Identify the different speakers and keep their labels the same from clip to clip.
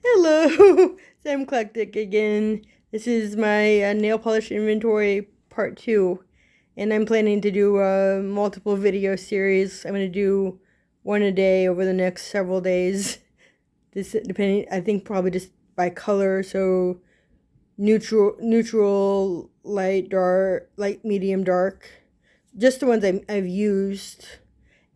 Speaker 1: Hello, Sam Eclectic again. This is my nail polish inventory part 2, and I'm planning to do a multiple video series. I'm going to do one a day over the next several days. This depending, I think probably just by color, so neutral, light, dark, light, medium, dark. Just the ones I've used.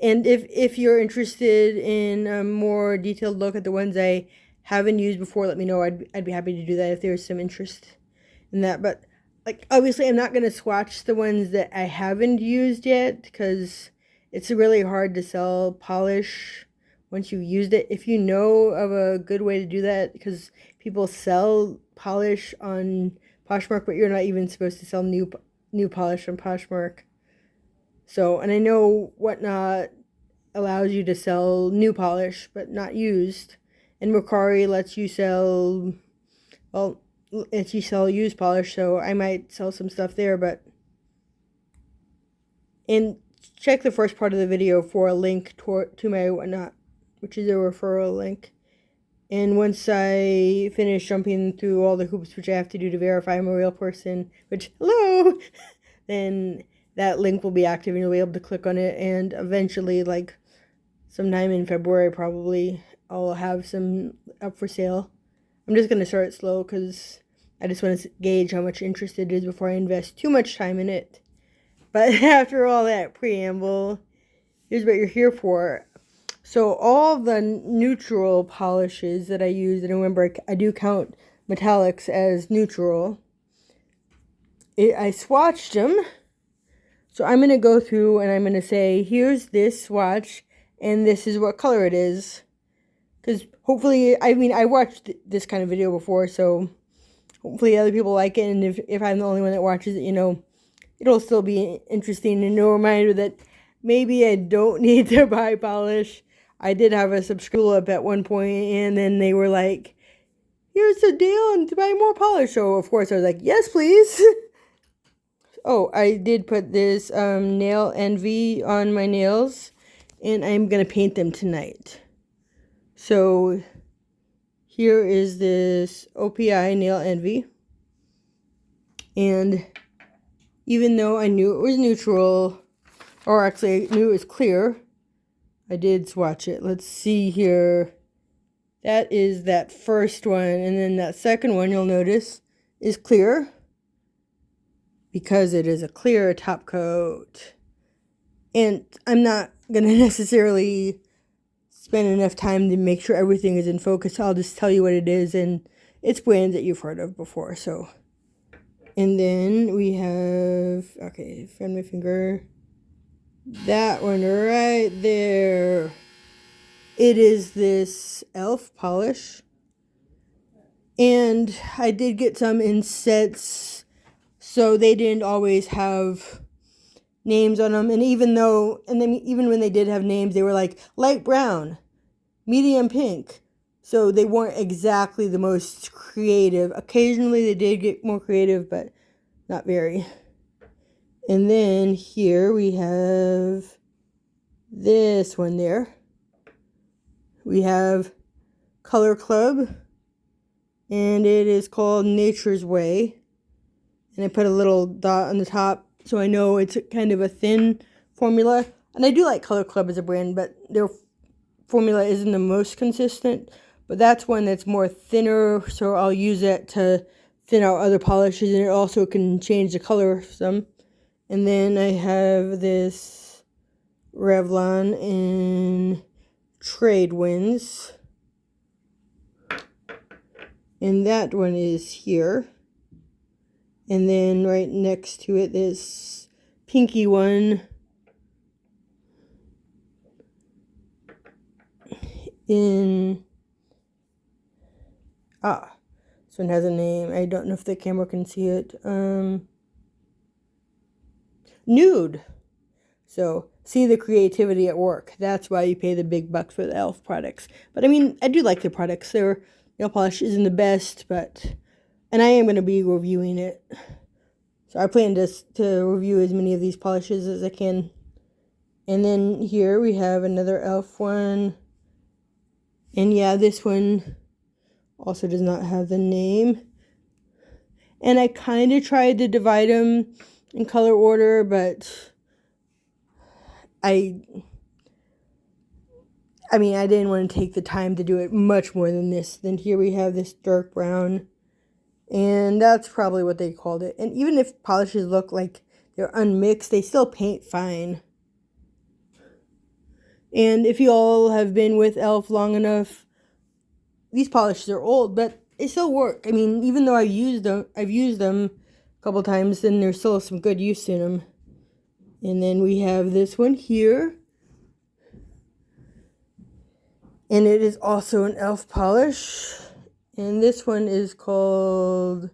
Speaker 1: And if you're interested in a more detailed look at the ones I haven't used before, let me know. I'd be happy to do that if there's some interest in that. But like obviously, I'm not gonna swatch the ones that I haven't used yet because it's really hard to sell polish once you've used it. If you know of a good way to do that, because people sell polish on Poshmark, but you're not even supposed to sell new polish on Poshmark. So, and I know Whatnot allows you to sell new polish, but not used. And Mercari lets you sell, well, lets you sell used polish, so I might sell some stuff there, but... And check the first part of the video for a link to my Whatnot, which is a referral link. And once I finish jumping through all the hoops which I have to do to verify I'm a real person, which, hello, then that link will be active and you'll be able to click on it, and eventually, like sometime in February probably, I'll have some up for sale. I'm just going to start slow because I just want to gauge how much interest it is before I invest too much time in it. But after all that preamble, here's what you're here for. So all the neutral polishes that I use, and remember I do count metallics as neutral, I swatched them. So I'm going to go through and I'm going to say, here's this swatch, and this is what color it is. Because hopefully, I mean, I watched this kind of video before, so hopefully other people like it. And if I'm the only one that watches it, you know, it'll still be interesting. And a reminder that maybe I don't need to buy polish. I did have a subscriber up at one point, and then they were like, here's a deal and to buy more polish. So, of course, I was like, yes, please. Oh, I did put this Nail Envy on my nails, and I'm going to paint them tonight. So here is this OPI Nail Envy. And even though I knew it was neutral, or actually I knew it was clear, I did swatch it. Let's see here. That is that first one, and then that second one you'll notice is clear, because it is a clear top coat. And I'm not going to necessarily spend enough time to make sure everything is in focus. I'll just tell you what it is, and it's brands that you've heard of before. So, and then we have, okay, find my finger, that one right there. It is this elf polish, and I did get some in sets, so they didn't always have names on them. And even when they did have names, they were like light brown, medium pink. So they weren't exactly the most creative. Occasionally they did get more creative, but not very. And then here we have this one there. We have Color Club, and it is called Nature's Way. And I put a little dot on the top so I know it's kind of a thin formula. And I do like Color Club as a brand, but their formula isn't the most consistent. But that's one that's more thinner, so I'll use it to thin out other polishes, and it also can change the color some. And then I have this Revlon in Trade Winds. And that one is here. And then right next to it, this pinky one in, this one has a name. I don't know if the camera can see it. Nude. So, see the creativity at work. That's why you pay the big bucks for the e.l.f. products. But I mean, I do like the products. Their nail polish isn't the best, but... And I am going to be reviewing it. So I plan to review as many of these polishes as I can. And then here we have another e.l.f. one. And yeah, this one Also does not have the name. And I kind of tried to divide them in color order, but I didn't want to take the time to do it much more than this. Then here we have this dark brown, and that's probably what they called it. And even if polishes look like they're unmixed, they still paint fine. And if you all have been with e.l.f. long enough, these polishes are old, but they still work. I mean, even though I've used them a couple times, then there's still some good use in them. And then we have this one here. And it is also an e.l.f. polish. And this one is called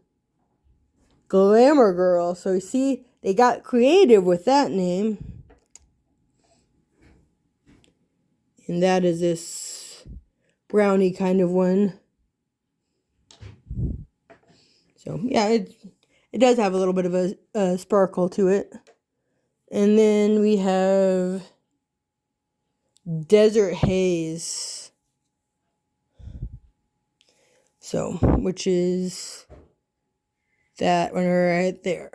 Speaker 1: Glamour Girl. So you see, they got creative with that name. And that is this brownie kind of one. So yeah, it does have a little bit of a sparkle to it. And then we have Desert Haze. So, which is that one right there.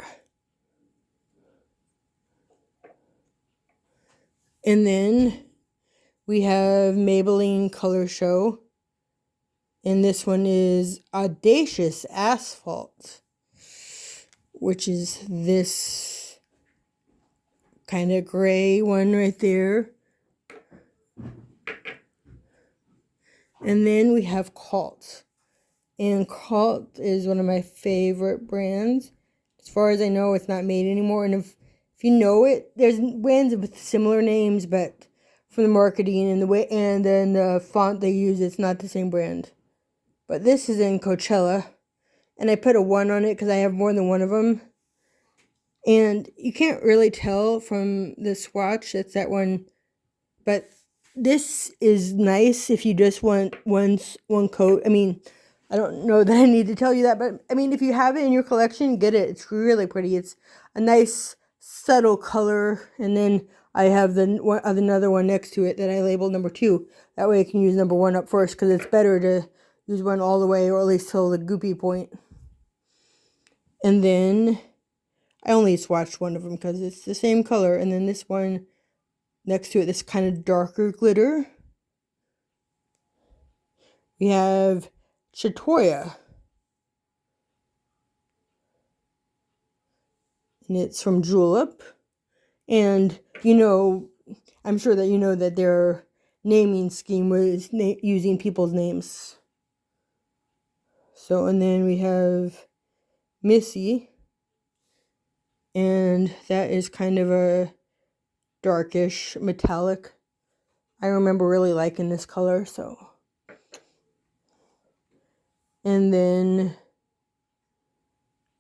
Speaker 1: And then we have Maybelline Color Show. And this one is Audacious Asphalt, which is this kind of gray one right there. And then we have Cult. And Cult is one of my favorite brands. As far as I know, it's not made anymore. And if you know it, there's brands with similar names, but from the marketing and the way and then the font they use, it's not the same brand. But this is in Coachella, and I put a 1 on it because I have more than one of them. And you can't really tell from the swatch that's that one, but this is nice if you just want one coat. I mean, I don't know that I need to tell you that, but I mean, if you have it in your collection, get it. It's really pretty. It's a nice subtle color, and then I have another one next to it that I labeled number 2. That way I can use number 1 up first because it's better to use one all the way, or at least till the goopy point. And then I only swatched one of them because it's the same color. And then this one next to it, this kind of darker glitter. We have Chatoya. And it's from Julep. And, I'm sure that you know that their naming scheme was using people's names. So, and then we have Missy. And that is kind of a darkish metallic. I remember really liking this color, so. And then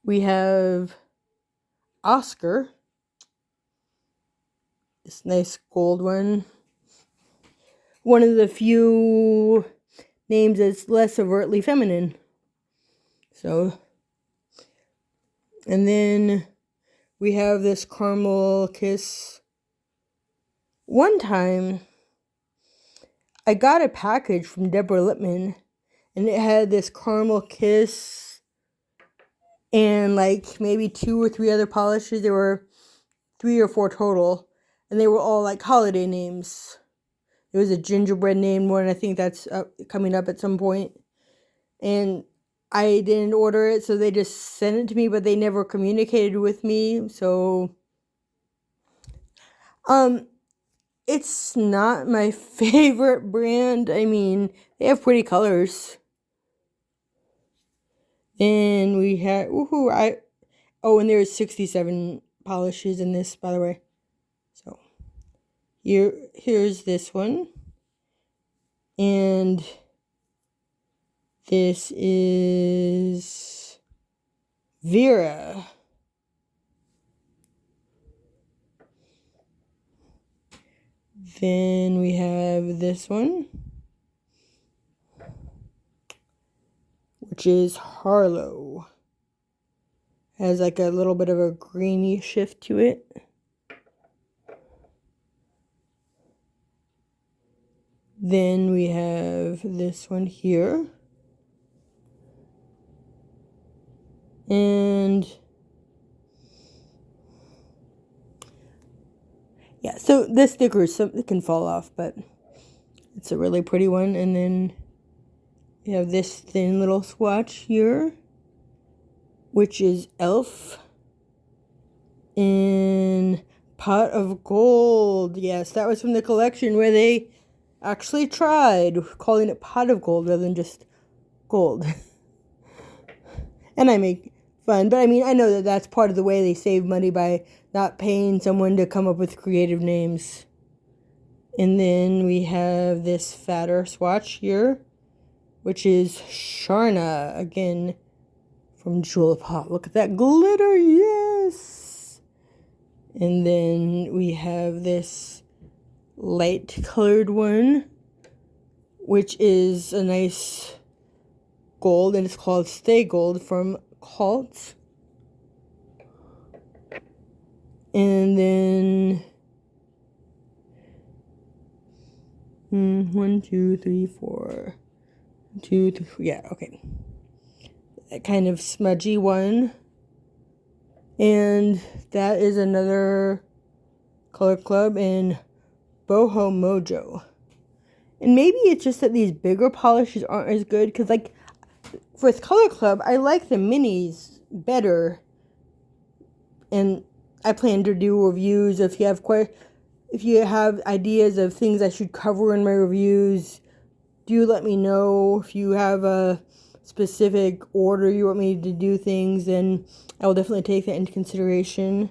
Speaker 1: we have Oscar. This nice gold one. One of the few names that's less overtly feminine. So. And then we have this Caramel Kiss. One time, I got a package from Deborah Lippman, and it had this Caramel Kiss and like maybe 2 or 3 other polishes. There were 3 or 4 total, and they were all like holiday names. There was a gingerbread named one. I think that's coming up at some point. And I didn't order it, so they just sent it to me, but they never communicated with me. So, it's not my favorite brand. I mean, they have pretty colors. And we have, and there's 67 polishes in this, by the way. So, here's this one. And this is Vera. Then we have this one, which is Harlow. Has like a little bit of a greeny shift to it. Then we have this one here. And yeah, so this sticker it can fall off, but it's a really pretty one. And then we have this thin little swatch here, which is Elf in Pot of Gold. Yes, that was from the collection where they actually tried calling it Pot of Gold rather than just gold. And I make fun, but I mean, I know that that's part of the way they save money by not paying someone to come up with creative names. And then we have this fatter swatch here, which is Sharna, again, from Julep. Oh, look at that glitter, yes! And then we have this light colored one, which is a nice gold, and it's called Stay Gold from Cult. And then 1, 2, 3, 4, 2, 3, yeah, okay. That kind of smudgy one. And that is another Color Club in Boho Mojo. And maybe it's just that these bigger polishes aren't as good, because like for Color Club, I like the minis better. And I plan to do reviews. If you have ideas of things I should cover in my reviews, do let me know. If you have a specific order you want me to do things, then I will definitely take that into consideration.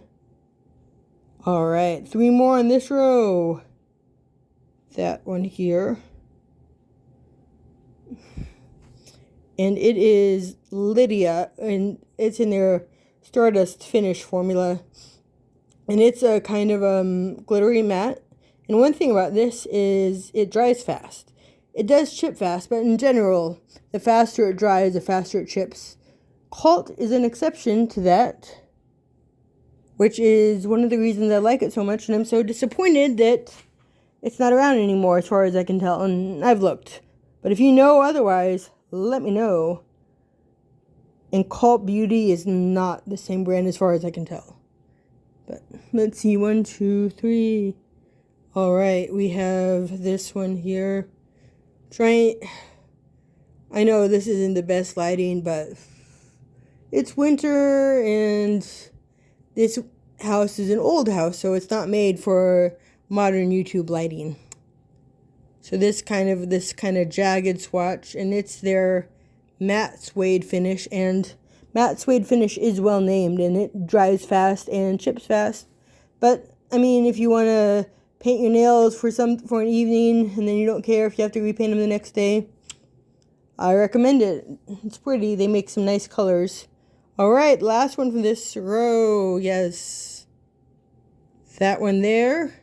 Speaker 1: Alright, 3 more in this row. That one here. And it is Lydia, and it's in their Stardust Finish formula. And it's a kind of glittery matte. And one thing about this is it dries fast. It does chip fast, but in general, the faster it dries, the faster it chips. Cult is an exception to that, which is one of the reasons I like it so much, and I'm so disappointed that it's not around anymore as far as I can tell, and I've looked. But if you know otherwise, let me know. And Cult Beauty is not the same brand as far as I can tell. But let's see, 1, 2, 3. Alright, we have this one here. I know this isn't the best lighting, but it's winter, and this house is an old house, so it's not made for modern YouTube lighting. So this kind of jagged swatch, and it's their matte suede finish, and matte suede finish is well named, and it dries fast and chips fast. But I mean, if you want to paint your nails for an evening, and then you don't care if you have to repaint them the next day, I recommend it. It's pretty. They make some nice colors. Alright, last one from this row. Yes. That one there.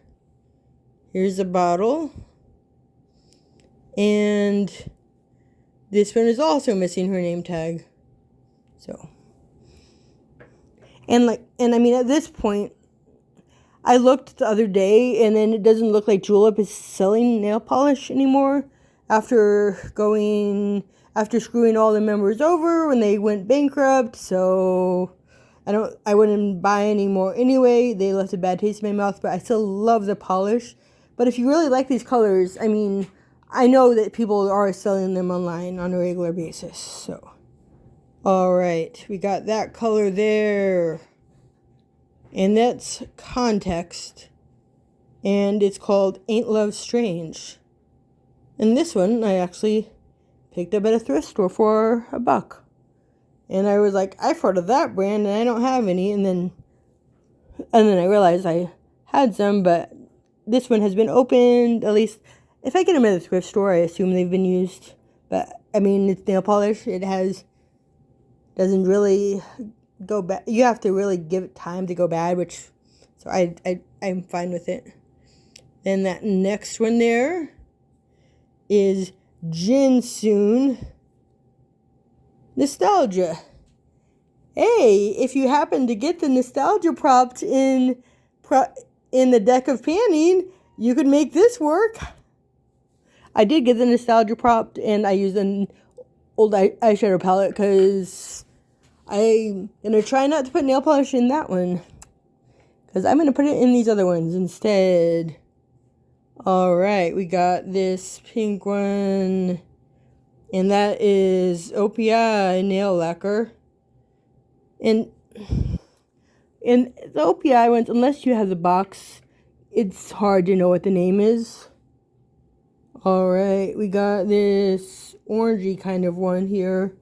Speaker 1: Here's the bottle. And this one is also missing her name tag. So. And I mean, at this point, I looked the other day, and then it doesn't look like Julep is selling nail polish anymore after screwing all the members over when they went bankrupt. So I wouldn't buy any more anyway. They left a bad taste in my mouth, but I still love the polish. But if you really like these colors, I mean, I know that people are selling them online on a regular basis. So, alright, we got that color there. And that's Context. And it's called Ain't Love Strange. And this one I actually picked up at a thrift store for $1. And I was like, I've heard of that brand and I don't have any. And then I realized I had some, but this one has been opened. At least if I get them at a thrift store, I assume they've been used. But I mean, it's nail polish. It doesn't really go bad. You have to really give it time to go bad, so I'm fine with it. Then that next one there is Jinsoon Nostalgia. Hey, if you happen to get the nostalgia props in the deck of panning, you could make this work. I did get the nostalgia prop, and I used an old eyeshadow palette because I'm gonna try not to put nail polish in that one, because I'm gonna put it in these other ones instead. Alright, we got this pink one, and that is OPI nail lacquer. And the OPI ones, unless you have the box, it's hard to know what the name is. Alright, we got this orangey kind of one here.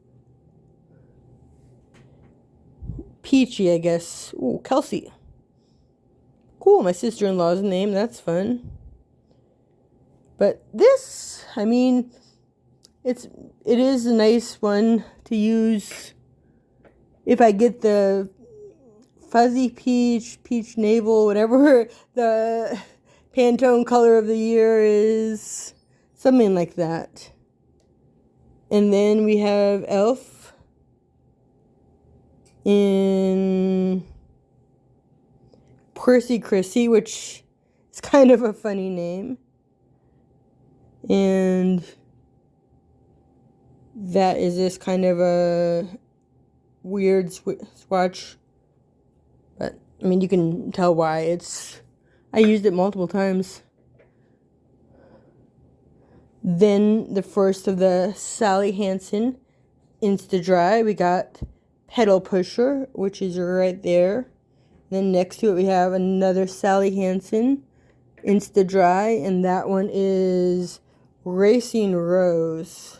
Speaker 1: Peachy, I guess. Ooh, Kelsey. Cool, my sister-in-law's name. That's fun. But this, I mean, it is a nice one to use if I get the fuzzy peach navel, whatever the Pantone color of the year is. Something like that. And then we have Elf in Percy Chrissy, which is kind of a funny name. And that is this kind of a weird swatch. But, I mean, you can tell why. I used it multiple times. Then the first of the Sally Hansen Insta Dry, we got Pedal Pusher, which is right there. Then next to it we have another Sally Hansen Insta Dry, and that one is Racing Rose.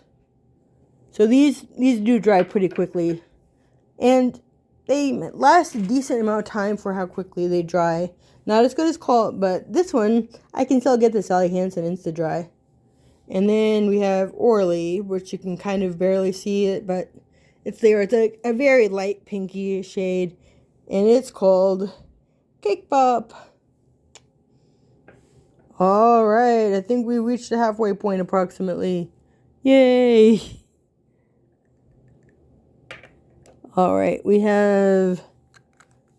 Speaker 1: So these do dry pretty quickly, and they last a decent amount of time for how quickly they dry. Not as good as Colt, but this one I can still get the Sally Hansen Insta Dry. And then we have Orly, which you can kind of barely see it, but it's there. It's a very light pinky shade, and it's called Cake Pop. Alright, I think we reached the halfway point approximately. Yay! Alright, we have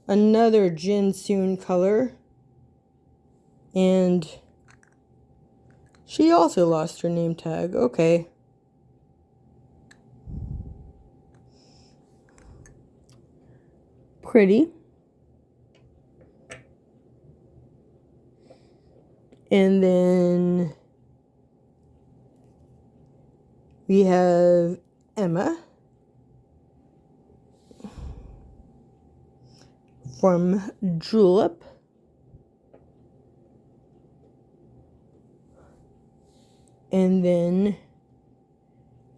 Speaker 1: another Jinsoon color, and she also lost her name tag. Okay. Pretty. And then we have Emma from Julep. And then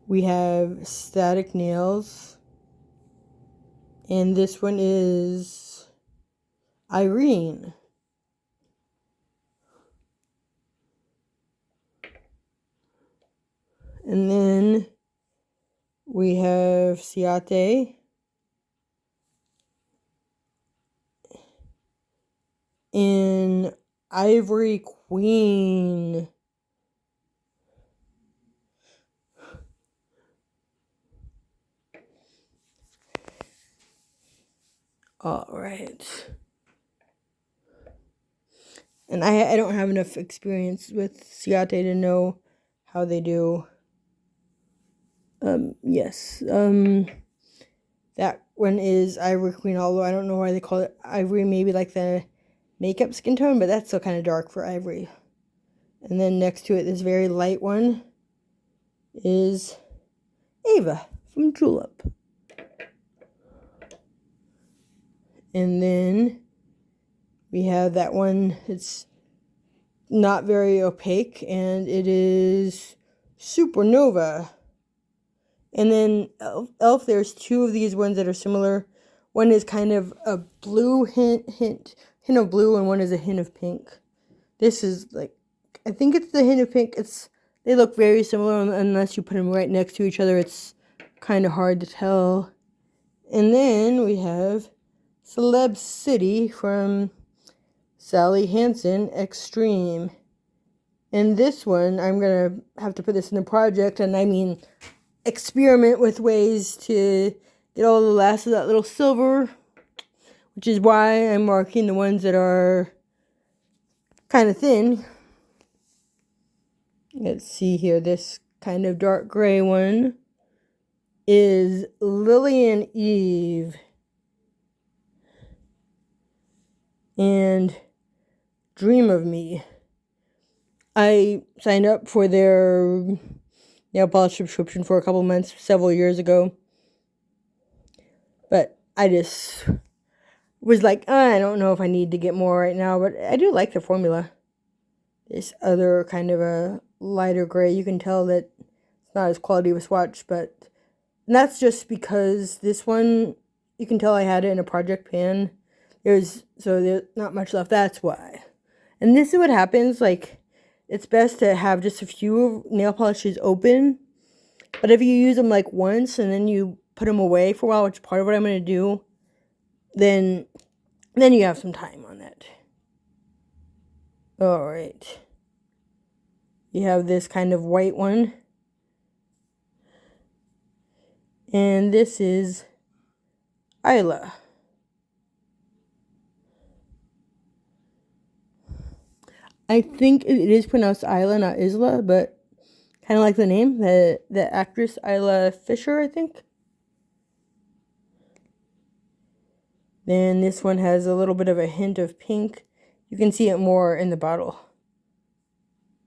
Speaker 1: we have Static Nails. And this one is Irene. And then we have Ciate in Ivory Queen. All right. And I don't have enough experience with Ciate to know how they do. Yes. That one is Ivory Queen, although I don't know why they call it Ivory. Maybe like the makeup skin tone, but that's still kind of dark for Ivory. And then next to it, this very light one is Ava from Julep. And then we have that one, it's not very opaque, and it is Supernova. And then Elf, there's two of these ones that are similar. One is kind of a blue hint of blue, and one is a hint of pink. This is like, I think it's the hint of pink. They look very similar unless you put them right next to each other. It's kind of hard to tell. And then we have Celeb City from Sally Hansen Extreme. And this one, I'm going to have to put this in the project, and I mean experiment with ways to get all the last of that little silver, which is why I'm marking the ones that are kind of thin. Let's see here, this kind of dark gray one is Lily and Eve and Dream of Me. I signed up for their nail polish subscription for a couple months several years ago. But I just was like, I don't know if I need to get more right now, but I do like the formula. This other kind of a lighter gray, you can tell that it's not as quality of a swatch, but that's just because this one, you can tell I had it in a project pan. There's not much left, that's why. And this is what happens, like, it's best to have just a few nail polishes open, but if you use them like once and then you put them away for a while, which is part of what I'm going to do, then you have some time on that. Alright. You have this kind of white one. And this is Isla. I think it is pronounced Isla, not Isla, but kind of like the name, the actress Isla Fisher, I think. Then this one has a little bit of a hint of pink. You can see it more in the bottle.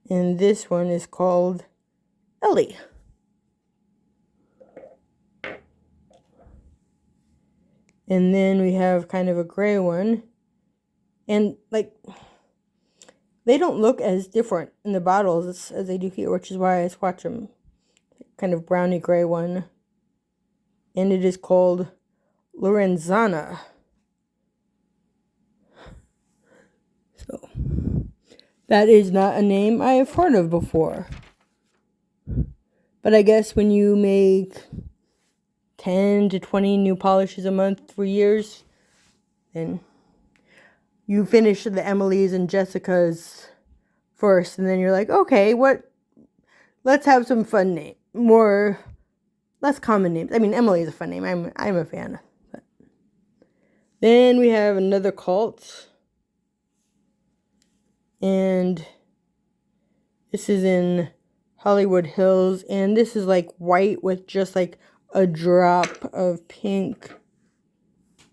Speaker 1: And this one is called Ellie. And then we have kind of a gray one. And like, they don't look as different in the bottles as they do here, which is why I swatch them. Kind of browny gray one. And it is called Lorenzana. So, that is not a name I have heard of before. But I guess when you make 10 to 20 new polishes a month for years, then you finish the Emily's and Jessica's first, and then you're like, okay, let's have some fun names, less common names. I mean, Emily is a fun name. I'm a fan. But then we have another cult, and this is in Hollywood Hills, and this is like white with just like a drop of pink.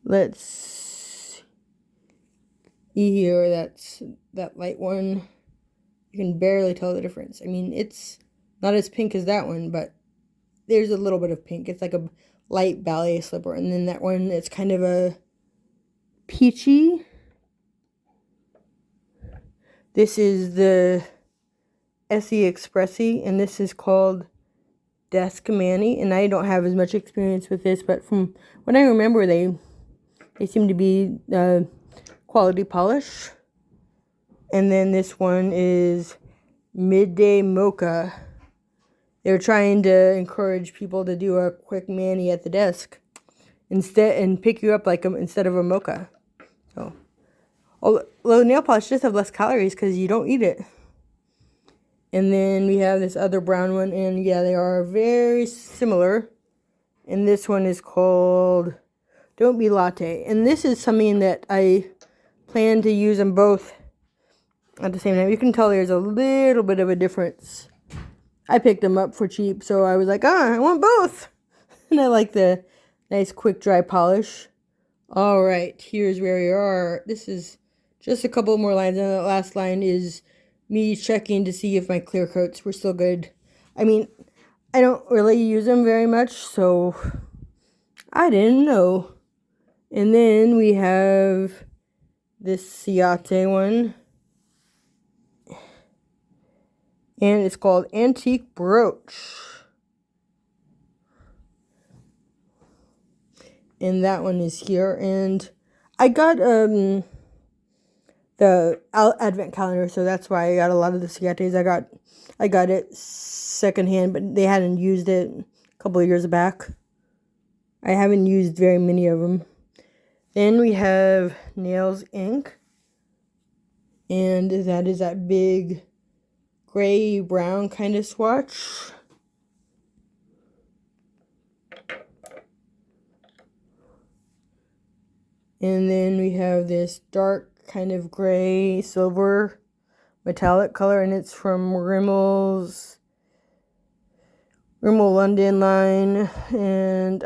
Speaker 1: Let's see here, that's that light one. You can barely tell the difference. I mean, it's not as pink as that one, but there's a little bit of pink. It's like a light ballet slipper. And then that one, it's kind of a peachy. This is the Essie Expressi, and this is called Desk Manny. And I don't have as much experience with this, but from what I remember, they seem to be quality polish. And then this one is Midday Mocha. They're trying to encourage people to do a quick mani at the desk and pick you up instead of a mocha. So, although nail polish does have less calories because you don't eat it. And then we have this other brown one, and yeah, they are very similar. And this one is called Don't Be Latte. And this is something that I plan to use them both at the same time. You can tell there's a little bit of a difference. I picked them up for cheap, so I was like, I want both. And I like the nice quick dry polish. Alright, here's where we are. This is just a couple more lines, and the last line is me checking to see if my clear coats were still good. I mean, I don't really use them very much, so I didn't know. And then we have this Ciate one. And it's called Antique Brooch. And that one is here. And I got the advent calendar, so that's why I got a lot of the Ciates. I got it secondhand, but they hadn't used it a couple of years back. I haven't used very many of them. Then we have Nails Ink. And that is that big gray brown kind of swatch. And then we have this dark kind of gray silver metallic color, and it's from Rimmel's Rimmel London line, and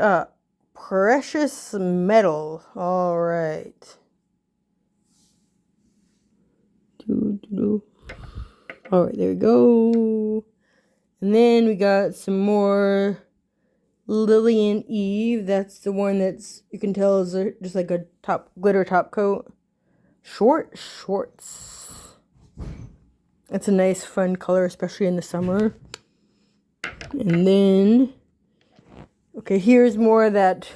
Speaker 1: precious metal. All right. All right, there we go. And then we got some more Lillian Eve. That's the one that's, you can tell, is just like a glitter top coat. Short shorts. That's a nice fun color, especially in the summer. And then, okay, here's more of that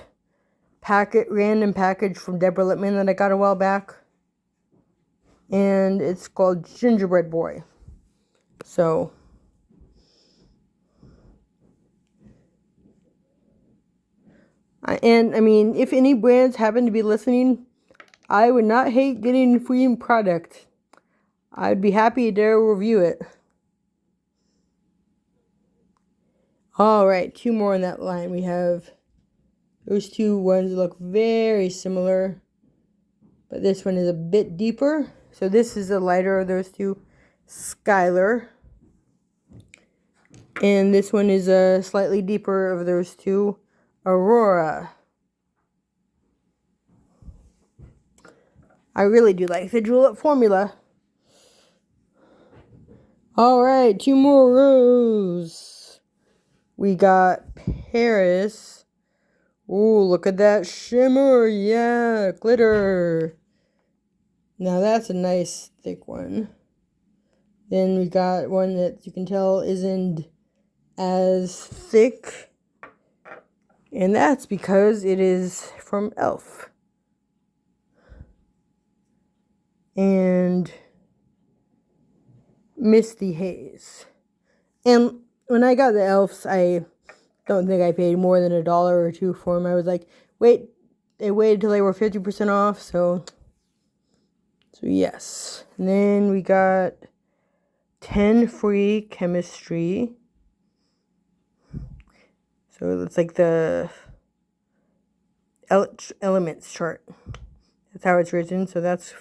Speaker 1: random package from Deborah Lippman that I got a while back. And it's called Gingerbread Boy. So, I mean, if any brands happen to be listening, I would not hate getting free product. I'd be happy to review it. All right, two more in that line. We have those two ones that look very similar, but this one is a bit deeper. So this is the lighter of those two, Skylar. And this one is a slightly deeper of those two, Aurora. I really do like the julep formula. All right, two more rows. We got Paris. Ooh, look at that shimmer. Yeah, glitter. Now that's a nice thick one. Then we got one that you can tell isn't as thick. And that's because it is from e.l.f. And Misty Haze. And when I got the e.l.f.'s, I don't think I paid more than $1 or $2 for them. I was like, they waited till they were 50% off, so yes. And then we got 10 free chemistry. So it's like the elements chart. That's how it's written, so that's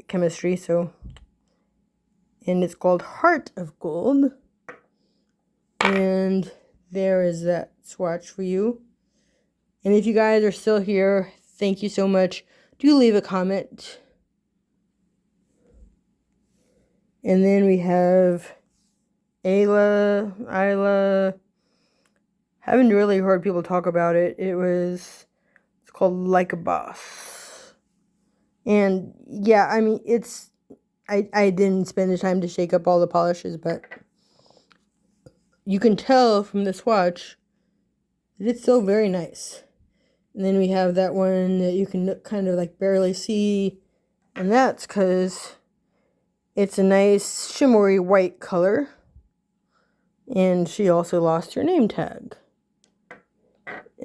Speaker 1: chemistry. So, and it's called Heart of Gold. And there is that swatch for you. And if you guys are still here, thank you so much. Do leave a comment. And then we have Isla. Haven't really heard people talk about it. It's called Like a Boss. And yeah, I mean, I didn't spend the time to shake up all the polishes, but you can tell from the swatch that it's still very nice. And then we have that one that you can kind of like barely see, and that's because it's a nice shimmery white color. And she also lost her name tag.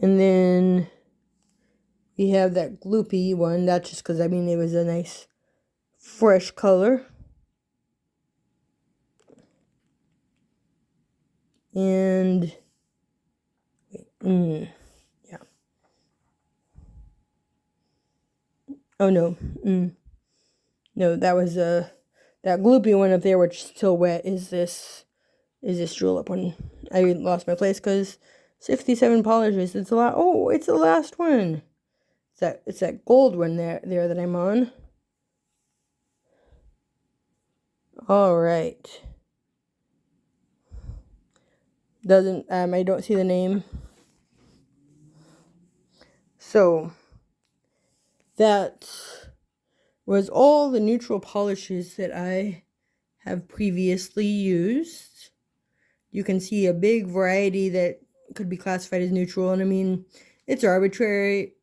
Speaker 1: And then we have that gloopy one. That's just because, I mean, it was a nice fresh color. And yeah. Oh no. No, that was that gloopy one up there, which is still wet, is this julep one. I lost my place because 67 polishes. It's a lot. Oh, it's the last one. It's that gold one there that I'm on. All right. I don't see the name. So that was all the neutral polishes that I have previously used. You can see a big variety that could be classified as neutral, and I mean, it's arbitrary.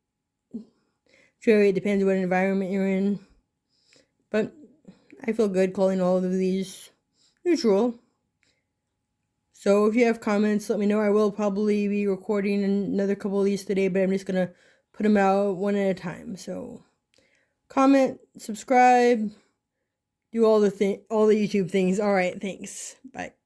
Speaker 1: It depends what environment you're in. But I feel good calling all of these neutral. So if you have comments, let me know. I will probably be recording another couple of these today, but I'm just going to put them out one at a time. So comment, subscribe, do all the YouTube things. All right, thanks. Bye.